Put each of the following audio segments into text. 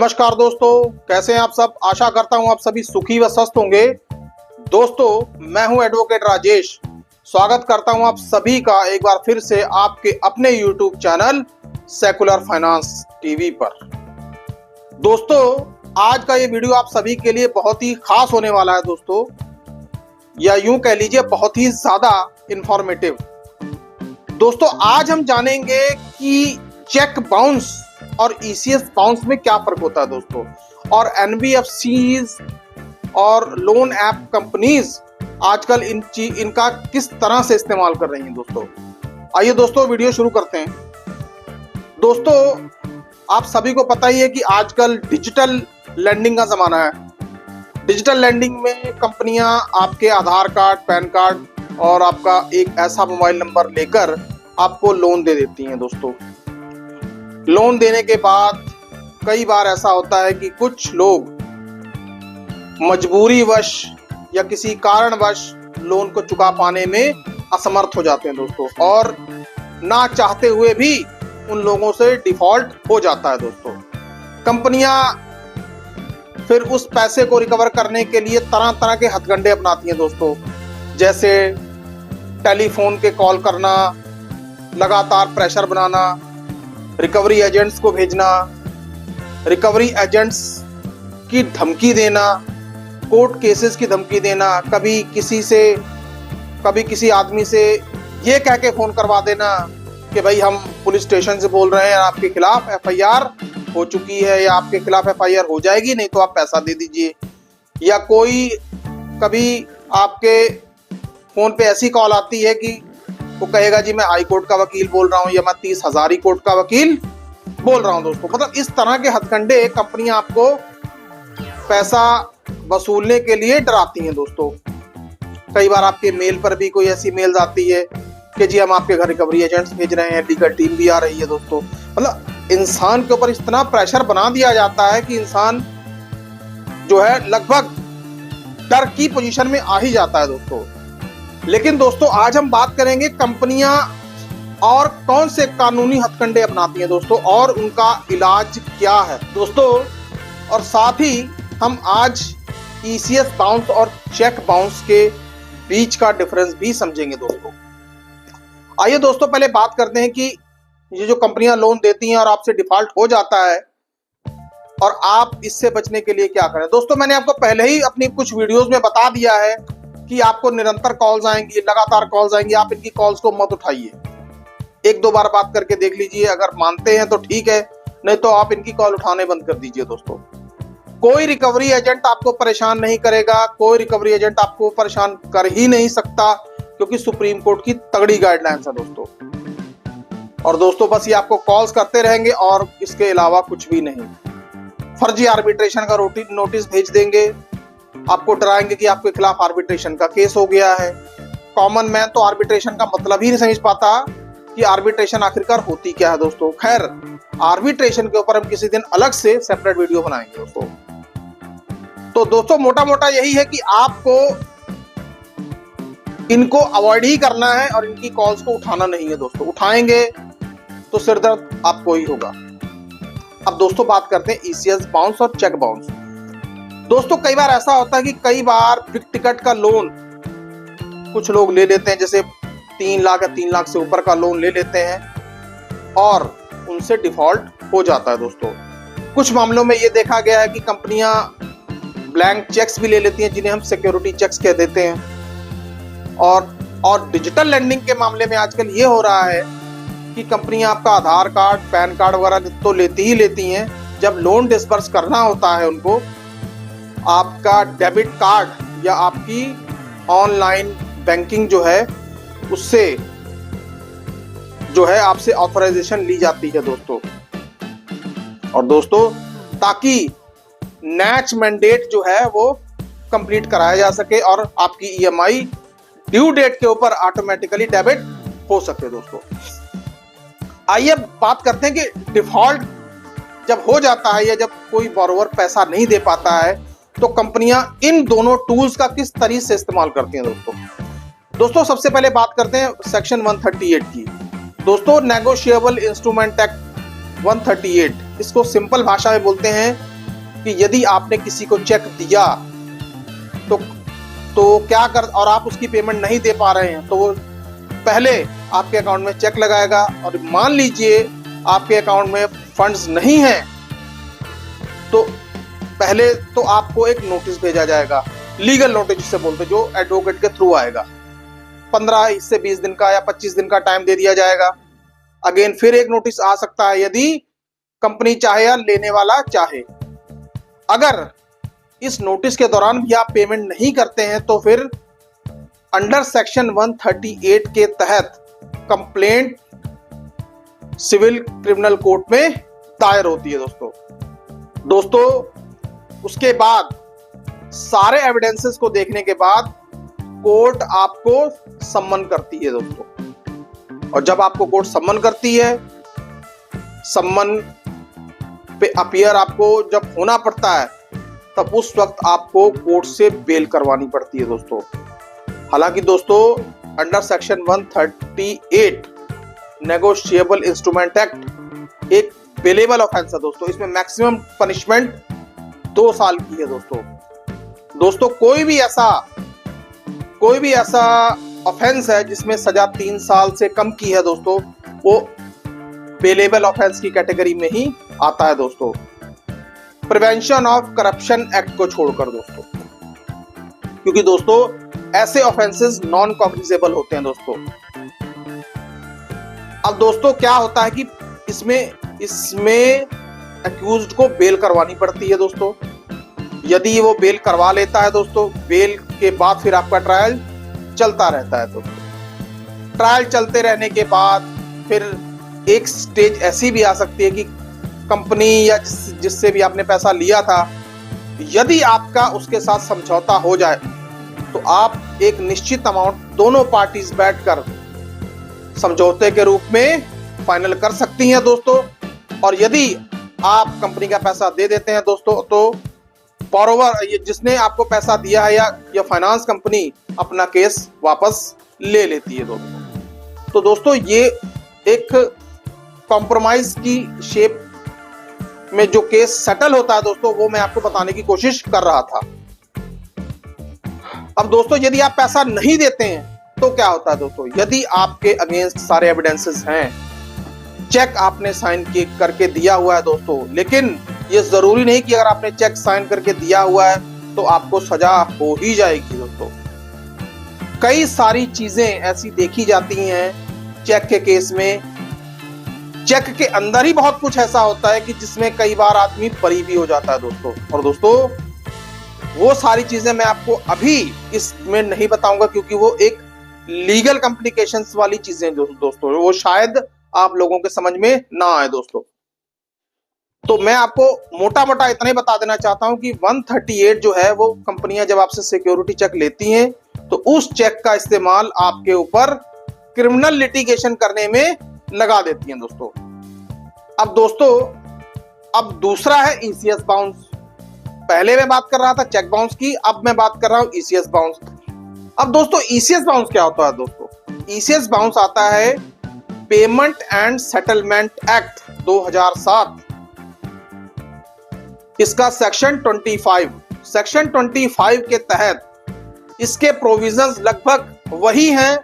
नमस्कार दोस्तों, कैसे हैं आप सब। आशा करता हूं आप सभी सुखी व स्वस्थ होंगे। दोस्तों, मैं हूं एडवोकेट राजेश। स्वागत करता हूं आप सभी का एक बार फिर से आपके अपने YouTube channel secular finance TV पर। दोस्तों, आज का ये वीडियो आप सभी के लिए बहुत ही खास होने वाला है दोस्तों, या यूं कह लीजिए बहुत ही ज्यादा इंफॉर्मेटिव। दोस्तों, आज हम जानेंगे कि चेक बाउंस और ईसीएस बाउंस में क्या फर्क होता है दोस्तों, और एनबीएफसीज और लोन ऐप कंपनीज आजकल इनका किस तरह से इस्तेमाल कर रही हैं दोस्तों। आइए दोस्तों, वीडियो शुरू करते हैं। दोस्तों, आप सभी को पता ही है कि आजकल डिजिटल लैंडिंग का जमाना है। डिजिटल लैंडिंग में कंपनियां आपके आधार कार्ड, पैन कार्ड और आपका एक ऐसा मोबाइल नंबर लेकर आपको लोन दे देती हैं दोस्तों। लोन देने के बाद कई बार ऐसा होता है कि कुछ लोग मजबूरीवश या किसी कारणवश लोन को चुका पाने में असमर्थ हो जाते हैं दोस्तों, और ना चाहते हुए भी उन लोगों से डिफॉल्ट हो जाता है दोस्तों। कंपनियां फिर उस पैसे को रिकवर करने के लिए तरह तरह के हथकंडे अपनाती हैं दोस्तों, जैसे टेलीफोन के कॉल करना, लगातार प्रेशर बनाना, रिकवरी एजेंट्स को भेजना, रिकवरी एजेंट्स की धमकी देना, कोर्ट केसेस की धमकी देना, कभी किसी आदमी से ये कह के फोन करवा देना कि भाई हम पुलिस स्टेशन से बोल रहे हैं, आपके खिलाफ एफआईआर हो चुकी है या आपके खिलाफ एफआईआर हो जाएगी, नहीं तो आप पैसा दे दीजिए। या कोई कभी आपके फोन पे ऐसी कॉल आती है कि वो कहेगा जी मैं हाई कोर्ट का वकील बोल रहा हूँ या मैं 30,000 कोर्ट का वकील बोल रहा हूँ दोस्तों। मतलब इस तरह के हथकंडे कंपनियां आपको पैसा वसूलने के लिए डराती हैं दोस्तों। कई बार आपके मेल पर भी कोई ऐसी मेल आती है कि जी हम आपके घर रिकवरी एजेंट्स भेज रहे हैं, लीगल टीम भी आ रही है दोस्तों। मतलब इंसान के ऊपर इतना प्रेशर बना दिया जाता है कि इंसान जो है लगभग डर की पोजीशन में आ ही जाता है दोस्तों। लेकिन दोस्तों, आज हम बात करेंगे कंपनियां और कौन से कानूनी हथकंडे अपनाती हैं दोस्तों, और उनका इलाज क्या है दोस्तों। और साथ ही हम आज ईसीएस बाउंस और चेक बाउंस के बीच का डिफरेंस भी समझेंगे दोस्तों। आइए दोस्तों, पहले बात करते हैं कि ये जो कंपनियां लोन देती हैं और आपसे डिफॉल्ट हो जाता है और आप इससे बचने के लिए क्या करें। दोस्तों, मैंने आपको पहले ही अपनी कुछ वीडियोस में बता दिया है कि आपको निरंतर कॉल्स आएंगी, लगातार कॉल्स आएंगी, आप इनकी कॉल्स को मत उठाइए। एक दो बार बात करके देख लीजिए, अगर मानते हैं तो ठीक है, नहीं तो आप इनकी कॉल उठाने बंद कर दीजिए दोस्तों। कोई रिकवरी एजेंट आपको परेशान नहीं करेगा, कोई रिकवरी एजेंट आपको परेशान कर ही नहीं सकता, क्योंकि सुप्रीम कोर्ट की तगड़ी गाइडलाइंस है दोस्तों। और दोस्तों, बस ये आपको कॉल्स करते रहेंगे और इसके अलावा कुछ भी नहीं। फर्जी आर्बिट्रेशन का नोटिस भेज देंगे, आपको डराएंगे कि आपके खिलाफ आर्बिट्रेशन का केस हो गया है। कॉमन मैन तो आर्बिट्रेशन का मतलब ही नहीं समझ पाता कि आर्बिट्रेशन आखिरकार होती क्या है दोस्तों। खैर, आर्बिट्रेशन के ऊपर हम किसी दिन अलग से सेपरेट वीडियो बनाएंगे दोस्तों। तो दोस्तों, मोटा मोटा यही है कि आपको इनको अवॉइड ही करना है और इनकी कॉल्स को उठाना नहीं है दोस्तों। उठाएंगे तो सिरदर्द आपको ही होगा। अब दोस्तों, बात करते हैं ईसीएस बाउंस और चेक बाउंस। दोस्तों, कई बार ऐसा होता है कि कई बार बिग टिकट का लोन कुछ लोग ले लेते हैं, जैसे 3 लाख या 3 लाख से ऊपर का लोन ले लेते हैं और उनसे डिफॉल्ट हो जाता है दोस्तों। कुछ मामलों में ये देखा गया है कि कंपनियां ब्लैंक चेक्स भी ले लेती हैं, जिन्हें हम सिक्योरिटी चेक्स कह देते हैं। और डिजिटल लैंडिंग के मामले में आजकल ये हो रहा है कि कंपनियां आपका आधार कार्ड, पैन कार्ड वगैरह तो लेती ही लेती हैं, जब लोन डिसबर्स करना होता है उनको, आपका डेबिट कार्ड या आपकी ऑनलाइन बैंकिंग जो है उससे जो है आपसे ऑथराइजेशन ली जाती है दोस्तों। और दोस्तों, ताकि नैच मैंडेट जो है वो कंप्लीट कराया जा सके और आपकी ईएमआई ड्यू डेट के ऊपर ऑटोमेटिकली डेबिट हो सके दोस्तों। आइए बात करते हैं कि डिफॉल्ट जब हो जाता है या जब कोई बोरोवर पैसा नहीं दे पाता है तो कंपनियां इन दोनों टूल्स का किस तरीके से इस्तेमाल करती हैं दोस्तों। सबसे पहले बात करते हैं सेक्शन 138 की। दोस्तों, नेगोशिएबल इंस्ट्रूमेंट एक्ट 138, इसको सिंपल भाषा में बोलते हैं कि यदि आपने किसी को चेक दिया तो क्या कर, और आप उसकी पेमेंट नहीं दे पा रहे हैं, तो वो पहले आपके अकाउंट में चेक लगाएगा, और मान लीजिए आपके अकाउंट में फंड्स नहीं हैं, तो पहले तो आपको एक नोटिस भेजा जाएगा, लीगल नोटिस जिसे बोलते हैं, जो एडवोकेट के थ्रू आएगा। 15 से 20 दिन का या 25 दिन का टाइम दे दिया जाएगा। अगेन फिर एक नोटिस आ सकता है, यदि कंपनी चाहे या लेने वाला चाहे। अगर इस नोटिस के दौरान भी आप पेमेंट नहीं करते हैं, तो फिर अंडर सेक्शन 138 के तहत कंप्लेंट सिविल क्रिमिनल कोर्ट में दायर होती है दोस्तों। उसके बाद सारे एविडेंसेस को देखने के बाद कोर्ट आपको सम्मन करती है दोस्तों। और जब आपको कोर्ट सम्मन करती है, सम्मन पे अपीयर आपको जब होना पड़ता है, तब उस वक्त आपको कोर्ट से बेल करवानी पड़ती है दोस्तों। हालांकि दोस्तों under section 138 negotiable instrument act एक बेलेबल ऑफेंस है दोस्तों। इसमें मैक्सिमम पनिशमेंट 2 साल की है दोस्तों। कोई भी ऐसा ऑफेंस है जिसमें सजा 3 साल से कम की है दोस्तों, वो बेलेबल ऑफेंस की कैटेगरी में ही आता है दोस्तों, प्रिवेंशन ऑफ करप्शन एक्ट को छोड़कर दोस्तों। क्योंकि दोस्तों ऐसे ऑफेंसेस नॉन कॉग्निजेबल होते हैं दोस्तों। अब दोस्तों क्या होता है कि इसमें अक्यूज्ड को बेल करवानी पड़ती है दोस्तों। यदि वो बेल करवा लेता है दोस्तों, बेल के बाद फिर आपका ट्रायल चलता रहता है दोस्तों। ट्रायल चलते रहने के बाद फिर एक स्टेज ऐसी भी आ सकती है कि कंपनी या जिससे भी आपने पैसा लिया था, यदि आपका उसके साथ समझौता हो जाए, तो आप एक निश्चित अमाउंट दोनों पार्टीज बैठकर समझौते के रूप में फाइनल कर सकती हैं दोस्तों। और यदि आप कंपनी का पैसा दे देते हैं दोस्तों, तो बोरोवर जिसने आपको पैसा दिया है या फाइनेंस कंपनी अपना केस वापस ले लेती है दोस्तों। तो दोस्तों ये एक कॉम्प्रोमाइज की शेप में जो केस सेटल होता है दोस्तों, वो मैं आपको बताने की कोशिश कर रहा था। अब दोस्तों यदि आप पैसा नहीं देते हैं तो क्या होता है दोस्तों, यदि आपके अगेंस्ट सारे एविडेंसेस हैं, चेक आपने साइन करके दिया हुआ है दोस्तों, लेकिन ये जरूरी नहीं कि अगर आपने चेक साइन करके दिया हुआ है तो आपको सजा हो ही जाएगी दोस्तों। कई सारी चीजें ऐसी देखी जाती हैं चेक के केस में। चेक के अंदर ही बहुत कुछ ऐसा होता है कि जिसमें कई बार आदमी बरी भी हो जाता है दोस्तों। और दोस्तों वो सारी चीजें मैं आपको अभी इसमें नहीं बताऊंगा, क्योंकि वो एक लीगल कॉम्प्लिकेशंस वाली चीजें दोस्तों, वो शायद आप लोगों के समझ में ना आए दोस्तों। तो मैं आपको मोटा मोटा इतना ही बता देना चाहता हूं कि 138 जो है, वो कंपनियां जब आपसे सिक्योरिटी चेक लेती हैं, तो उस चेक का इस्तेमाल आपके ऊपर क्रिमिनल लिटिगेशन करने में लगा देती हैं दोस्तों। अब दूसरा है ईसीएस बाउंस। पहले मैं बात कर रहा था चेक बाउंस की, अब मैं बात कर रहा हूं ईसीएस बाउंस। अब दोस्तों ईसीएस बाउंस क्या होता है दोस्तों? ईसीएस बाउंस आता है पेमेंट एंड सेटलमेंट एक्ट 2007, इसका सेक्शन 25 के तहत इसके प्रोविजंस लगभग वही हैं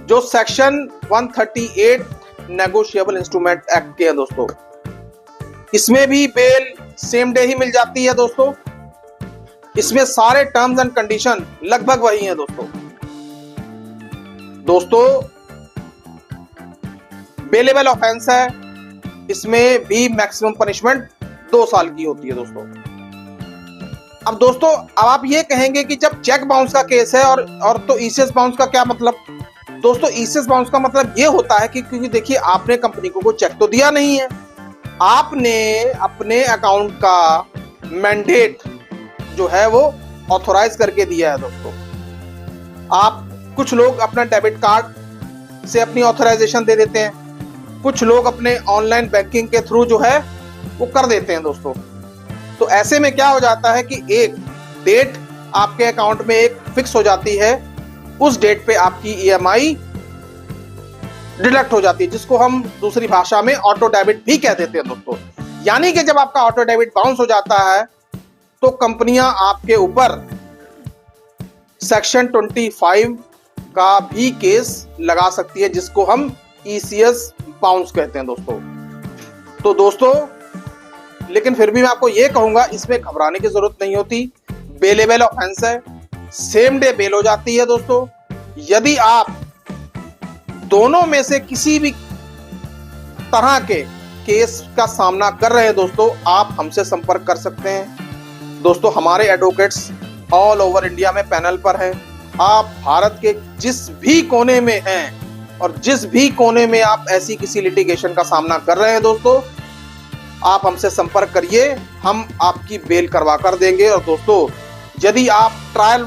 जो सेक्शन 138 नेगोशिएबल इंस्ट्रूमेंट एक्ट के हैं दोस्तों। इसमें भी बेल सेम डे ही मिल जाती है दोस्तों। इसमें सारे टर्म्स एंड कंडीशन लगभग वही हैं दोस्तों। बेलेबल ऑफेंस है, इसमें भी मैक्सिमम पनिशमेंट 2 साल की होती है दोस्तों। अब दोस्तों आप ये कहेंगे कि जब चेक बाउंस का केस है और तो ईसीएस बाउंस का क्या मतलब? दोस्तों ईसीएस बाउंस का मतलब ये होता है कि क्योंकि देखिए आपने कंपनी को कोई चेक तो दिया नहीं है, आपने अपने अकाउंट का मैंडेट जो है वो ऑथोराइज करके दिया है दोस्तों। आप कुछ लोग अपना डेबिट कार्ड से अपनी ऑथराइजेशन दे देते हैं, कुछ लोग अपने ऑनलाइन बैंकिंग के थ्रू जो है वो कर देते हैं दोस्तों। तो ऐसे में क्या हो जाता है कि एक डेट आपके अकाउंट में एक फिक्स हो जाती है, उस डेट पे आपकी ईएमआई डिडक्ट हो जाती है, जिसको हम दूसरी भाषा में ऑटो डेबिट भी कह देते हैं दोस्तों। यानी कि जब आपका ऑटो डेबिट बाउंस हो जाता है तो कंपनियां आपके ऊपर सेक्शन 25 का भी केस लगा सकती है, जिसको हम ईसीएस बाउंस कहते हैं दोस्तों। तो दोस्तों लेकिन फिर भी मैं आपको ये कहूंगा, इसमें घबराने की जरूरत नहीं होती। बेलेबल ऑफेंस है, सेम डे बेल हो जाती है दोस्तों। यदि आप दोनों में से किसी भी तरह के केस का सामना कर रहे हैं दोस्तों, आप हमसे संपर्क कर सकते हैं दोस्तों। हमारे एडवोकेट्स ऑल ओवर इंडिया में पैनल पर हैं। आप भारत के जिस भी कोने में हैं और जिस भी कोने में आप ऐसी किसी लिटिगेशन का सामना कर रहे हैं दोस्तों, आप हमसे संपर्क करिए, हम आपकी बेल करवा कर देंगे। और दोस्तों यदि आप ट्रायल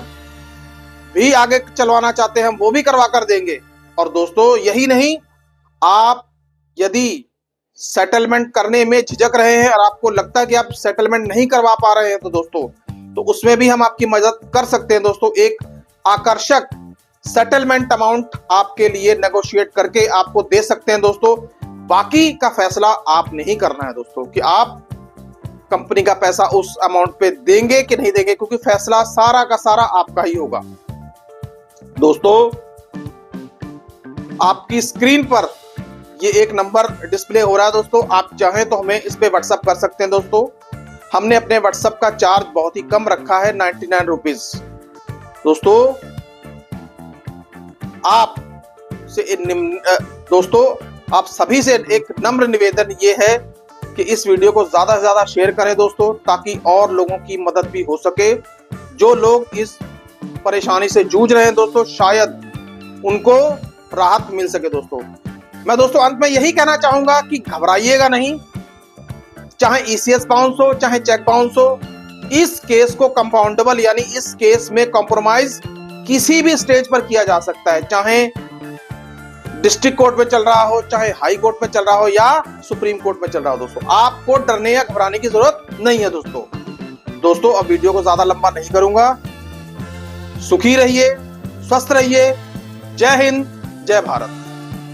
भी आगे चलवाना चाहते हैं, हम वो भी करवा कर देंगे। और दोस्तों यही नहीं, आप यदि सेटलमेंट करने में झिझक रहे हैं और आपको लगता है कि आप सेटलमेंट नहीं करवा पा रहे हैं तो दोस्तों, तो उसमें भी हम आपकी मदद कर सकते हैं दोस्तों। एक आकर्षक सेटलमेंट अमाउंट आपके लिए नेगोशिएट करके आपको दे सकते हैं दोस्तों। बाकी का फैसला आपने ही करना है दोस्तों, कि आप कंपनी का पैसा उस अमाउंट पे देंगे कि नहीं देंगे, क्योंकि फैसला सारा का सारा आपका ही होगा दोस्तों। आपकी स्क्रीन पर ये एक नंबर डिस्प्ले हो रहा है दोस्तों, आप चाहें तो हमें इस पे व्हाट्सएप कर सकते हैं दोस्तों। हमने अपने व्हाट्सएप का चार्ज बहुत ही कम रखा है, 99 रुपीज दोस्तों। आप से दोस्तों आप सभी से एक नम्र निवेदन ये है कि इस वीडियो को ज्यादा से ज्यादा शेयर करें दोस्तों, ताकि और लोगों की मदद भी हो सके। जो लोग इस परेशानी से जूझ रहे हैं दोस्तों, शायद उनको राहत मिल सके दोस्तों। मैं दोस्तों अंत में यही कहना चाहूंगा कि घबराइएगा नहीं, चाहे ईसीएस बाउंस हो चाहे चेक बाउंस हो। इस केस को कंपाउंडेबल यानी इस केस में कॉम्प्रोमाइज किसी भी स्टेज पर किया जा सकता है, चाहे डिस्ट्रिक्ट कोर्ट में चल रहा हो, चाहे हाई कोर्ट में चल रहा हो या सुप्रीम कोर्ट में चल रहा हो दोस्तों। आपको डरने या घबराने की जरूरत नहीं है दोस्तों। अब वीडियो को ज्यादा लंबा नहीं करूंगा। सुखी रहिए, स्वस्थ रहिए। जय हिंद, जय भारत।